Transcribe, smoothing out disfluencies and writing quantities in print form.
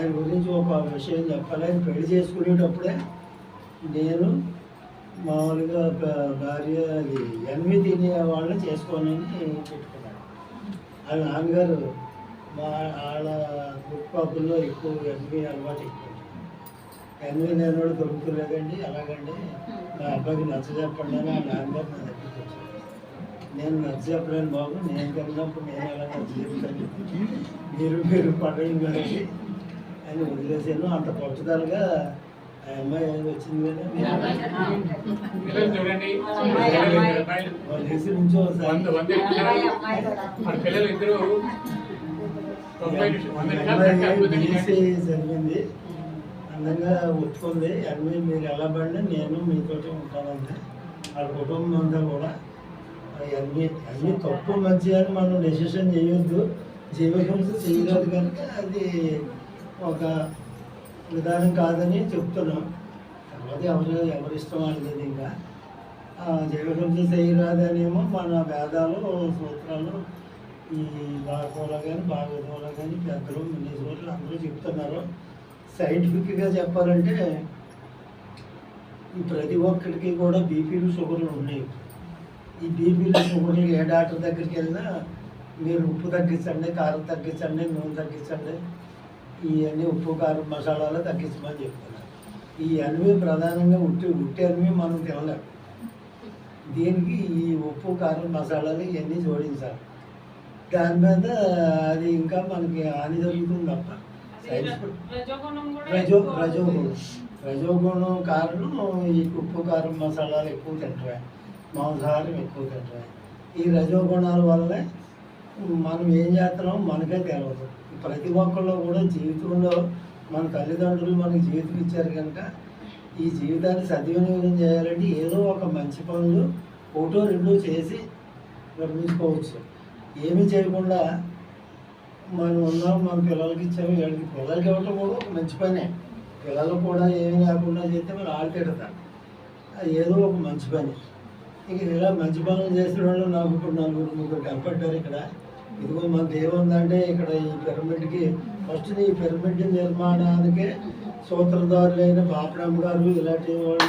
ఆయన గురించి ఒక విషయం చెప్పాలి. ఆయన పెళ్లి చేసుకునేటప్పుడే నేను మామూలుగా భార్య అది ఎన్వి తినే వాళ్ళని చేసుకోనని పెట్టుకున్నాను. వాళ్ళ నాన్నగారు వాళ్ళ గుప్పాపుల్లో ఎక్కువ ఎన్వి అలవాటు ఎక్కువ. ఎన్వి నేను కూడా దొరుకుతులేదండి, అలాగండి మా అబ్బాయికి నచ్చ చెప్పండి అని వాళ్ళ నాన్నగారు నా దగ్గరికి వచ్చారు. నేను నచ్చ చెప్పలేను బాబు, నేను తిన్నప్పుడు నేను ఎలా నచ్చ చెప్తాను, మీరు పడండి మనకి అని వదిలేసాను. అంత పట్టుదలగా ఆ అమ్మాయి వచ్చింది కదా, వదిలేసి నుంచో జరిగింది. అందంగా ఒప్పుకుంది. అన్నీ మీరు ఎలా పడినా నేను మీతోటి ఉంటానంటే వాళ్ళ కుటుంబం అంతా కూడా అన్నీ తప్పు మంచి అని మనం డెసిషన్ చేయొద్దు, జీవహింస చేయలేదు కనుక అది ఒక విధానం కాదని చెప్తున్నాం. తర్వాత ఎవరిష్టం అనేది ఇంకా జీవహింస చేయరాదనేమో మన వేదాలు సూత్రాలు ఈ భాగవతంలో కానీ భాగవతంలో కానీ పెద్దలు మునీశ్వరులు అందరూ చెప్తున్నారు. సైంటిఫిక్గా చెప్పాలంటే ఈ ప్రతి ఒక్కరికి కూడా బీపీలు షుగర్లు ఉన్నాయి. ఈ బీపీలు షుగర్లు ఏ డాక్టర్ దగ్గరికి వెళ్ళినా మీరు ఉప్పు తగ్గించండి, కారం తగ్గించండి, నూనె తగ్గించండి, ఇవన్నీ ఉప్పు కారం మసాలాలు తగ్గించమని చెప్తున్నారు. ఈ అన్వి ప్రధానంగా ఉట్టి అన్వి మనం తినలేం. దీనికి ఈ ఉప్పు కారం మసాలాలు ఇవన్నీ జోడించాలి. దాని మీద అది ఇంకా మనకి హాని జరుగుతుంది తప్ప రజోగుణం కారణం ఈ ఉప్పు కారం మసాలాలు ఎక్కువ తింటాయి, మాంసాహారం ఎక్కువ తింటాయి. ఈ రజోగుణాల వల్లే మనం ఏం చేస్తున్నాం మనకే తెలియదు. ప్రతి ఒక్కళ్ళు కూడా జీవితంలో మన తల్లిదండ్రులు మనకి జీవితం ఇచ్చారు కనుక ఈ జీవితాన్ని సద్వినియోగం చేయాలంటే ఏదో ఒక మంచి పనులు ఒకటో రెండో చేసి నిర్మించుకోవచ్చు. ఏమీ చేయకుండా మనం ఉన్నాం, మన పిల్లలకి ఇచ్చాము, పిల్లలకి ఇవ్వటం కూడా ఒక మంచి పనే. పిల్లలు కూడా ఏమీ లేకుండా చేస్తే మరి వాళ్ళు తిడతారు. అది ఏదో ఒక మంచి పని. ఇక ఇలా మంచి పనులు చేసిన వాళ్ళు నాకు ఇప్పుడు ముగ్గురు కనపడ్డారు ఇక్కడ. ఇదిగో మనకి ఏముందంటే ఇక్కడ ఈ పిరమిడ్కి ఫస్ట్ ఈ పిరమిడ్ నిర్మాణానికే సూత్రధారులైన బాపరామ్ గారు ఇలాంటి వాళ్ళు